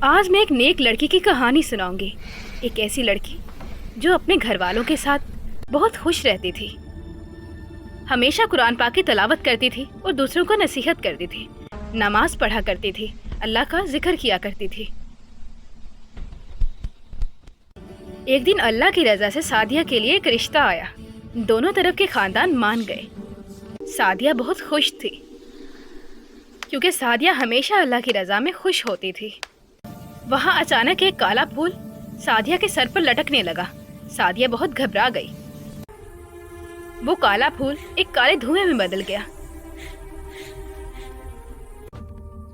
आज मैं एक नेक लड़की की कहानी सुनाऊंगी। एक ऐसी लड़की जो अपने घर वालों के साथ बहुत खुश रहती थी, हमेशा कुरान पाक की तलावत करती थी और दूसरों को नसीहत करती थी, नमाज पढ़ा करती थी, अल्लाह का जिक्र किया करती थी। एक दिन अल्लाह की रज़ा से सादिया के लिए एक रिश्ता आया। दोनों तरफ के खानदान मान गए। सादिया बहुत खुश थी क्योंकि सादिया हमेशा अल्लाह की रज़ा में खुश होती थी। वहाँ अचानक एक काला फूल सादिया के सर पर लटकने लगा। सादिया बहुत घबरा गई। वो काला फूल एक काले धुएं में बदल गया।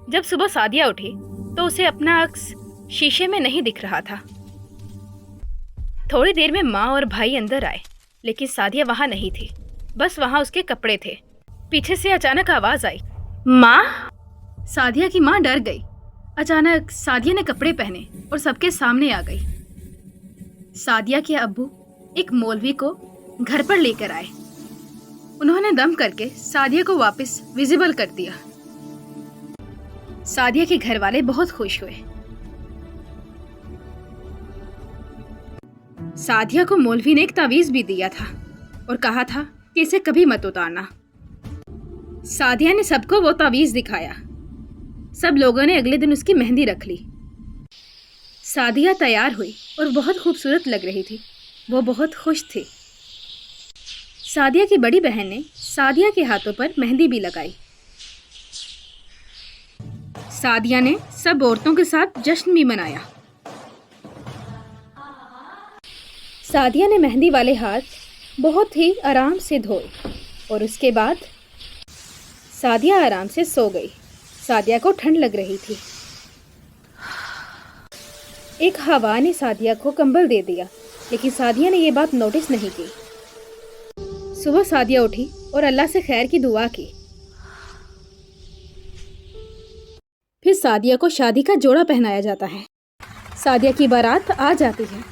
जब सुबह सादिया उठी तो उसे अपना अक्स शीशे में नहीं दिख रहा था। थोड़ी देर में माँ और भाई अंदर आए, लेकिन सादिया वहाँ नहीं थी। बस वहाँ उसके कपड़े थे। पीछे से अचानक आवाज आई, माँ। सादिया की माँ डर गई। अचानक सादिया ने कपड़े पहने और सबके सामने आ गई। सादिया के अब्बू एक मौलवी को घर पर लेकर आए। उन्होंने दम करके सादिया को वापस विजिबल कर दिया। सादिया के घर वाले बहुत खुश हुए। सादिया को मौलवी ने एक तावीज भी दिया था और कहा था कि इसे कभी मत उतारना। सादिया ने सबको वो तावीज दिखाया। सब लोगों ने अगले दिन उसकी मेहंदी रख ली। सादिया तैयार हुई और बहुत खूबसूरत लग रही थी। वो बहुत खुश थी। सादिया की बड़ी बहन ने सादिया के हाथों पर मेहंदी भी लगाई। सादिया ने सब औरतों के साथ जश्न भी मनाया। सादिया ने मेहंदी वाले हाथ बहुत ही आराम से धोए और उसके बाद सादिया आराम से सो गई। सादिया को ठंड लग रही थी। एक हवा ने सादिया को कंबल दे दिया, लेकिन सादिया ने ये बात नोटिस नहीं की। सुबह सादिया उठी और अल्लाह से खैर की दुआ की। फिर सादिया को शादी का जोड़ा पहनाया जाता है। सादिया की बारात आ जाती है।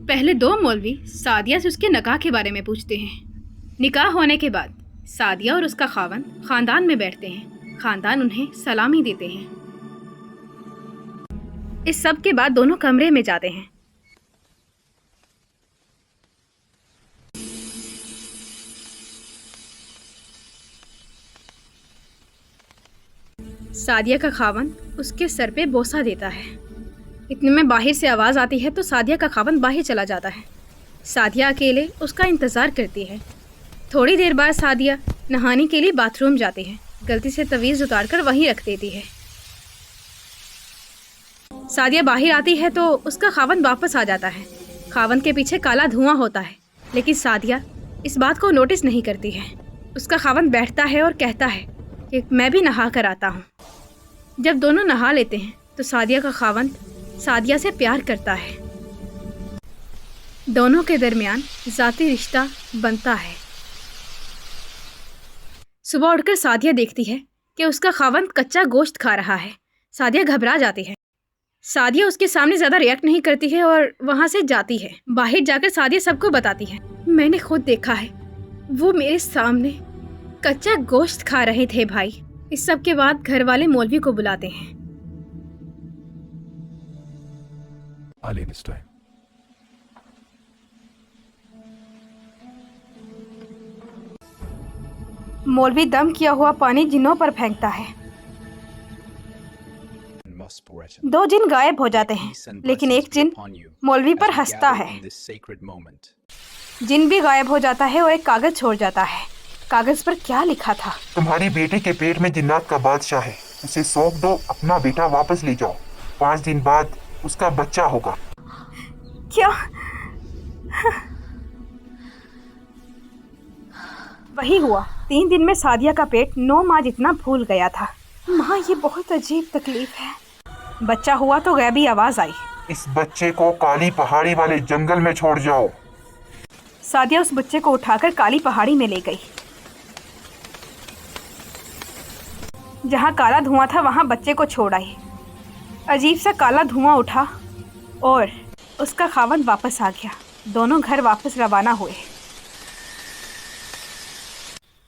पहले दो मौलवी सादिया से उसके निकाह के बारे में पूछते हैं। निकाह होने के बाद सादिया और उसका खावंद खानदान में बैठते हैं। खानदान उन्हें सलामी देते हैं। इस सब के बाद दोनों कमरे में जाते हैं। सादिया का खावंद उसके सर पे बोसा देता है। इतने में बाहर से आवाज़ आती है तो सादिया का खावंद बाहर चला जाता है। सादिया अकेले उसका इंतज़ार करती है। थोड़ी देर बाद सादिया नहाने के लिए बाथरूम जाती है। गलती से तवीज़ उतारकर वहीं रख देती है। सादिया बाहर आती है तो उसका खावंद वापस आ जाता है। खावंद के पीछे काला धुआं होता है, लेकिन सादिया इस बात को नोटिस नहीं करती है। उसका खावंद बैठता है और कहता है कि मैं भी नहा कर आता हूँ। जब दोनों नहा लेते हैं तो सादिया का खावंद सादिया से प्यार करता है। दोनों के दरमियान ज़ाती रिश्ता बनता है। सुबह उठकर सादिया देखती है कि उसका खावंद कच्चा गोश्त खा रहा है। सादिया घबरा जाती है। सादिया उसके सामने ज़्यादा रिएक्ट नहीं करती है और वहाँ से जाती है। बाहर जाकर सादिया सबको बताती है, मैंने खुद देखा है, वो मेरे सामने कच्चा गोश्त खा रहे थे भाई। इस सब के बाद घर वाले मौलवी को बुलाते हैं। मौलवी दम किया हुआ पानी जिन्नों पर फेंकता है। 2 जिन गायब हो जाते हैं, लेकिन एक जिन मौलवी पर हंसता है। जिन भी गायब हो जाता है और एक कागज छोड़ जाता है। कागज पर क्या लिखा था? तुम्हारी बेटी के पेट में जिन्नात का बादशाह है, उसे सौंप दो, अपना बेटा वापस ले जाओ, 5 दिन बाद उसका बच्चा होगा। क्या? वही हुआ। 3 दिन में सादिया का पेट 9 माह जितना फूल गया था। माँ, ये बहुत अजीब तकलीफ है। बच्चा हुआ तो गैबी आवाज आई, इस बच्चे को काली पहाड़ी वाले जंगल में छोड़ जाओ। सादिया उस बच्चे को उठाकर काली पहाड़ी में ले गई। जहाँ काला धुआं था वहाँ बच्चे को छोड़ आई। अजीब सा काला धुआं उठा और उसका खावंद वापस आ गया। दोनों घर वापस रवाना हुए।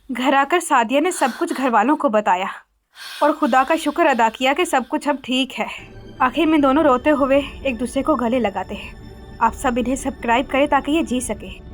घर आकर सादिया ने सब कुछ घर वालों को बताया। और खुदा का शुक्र अदा किया कि सब कुछ अब ठीक है। आखिर में दोनों रोते हुए एक दूसरे को गले लगाते हैं। आप सब इन्हें सब्सक्राइब करें ताकि ये जी सके।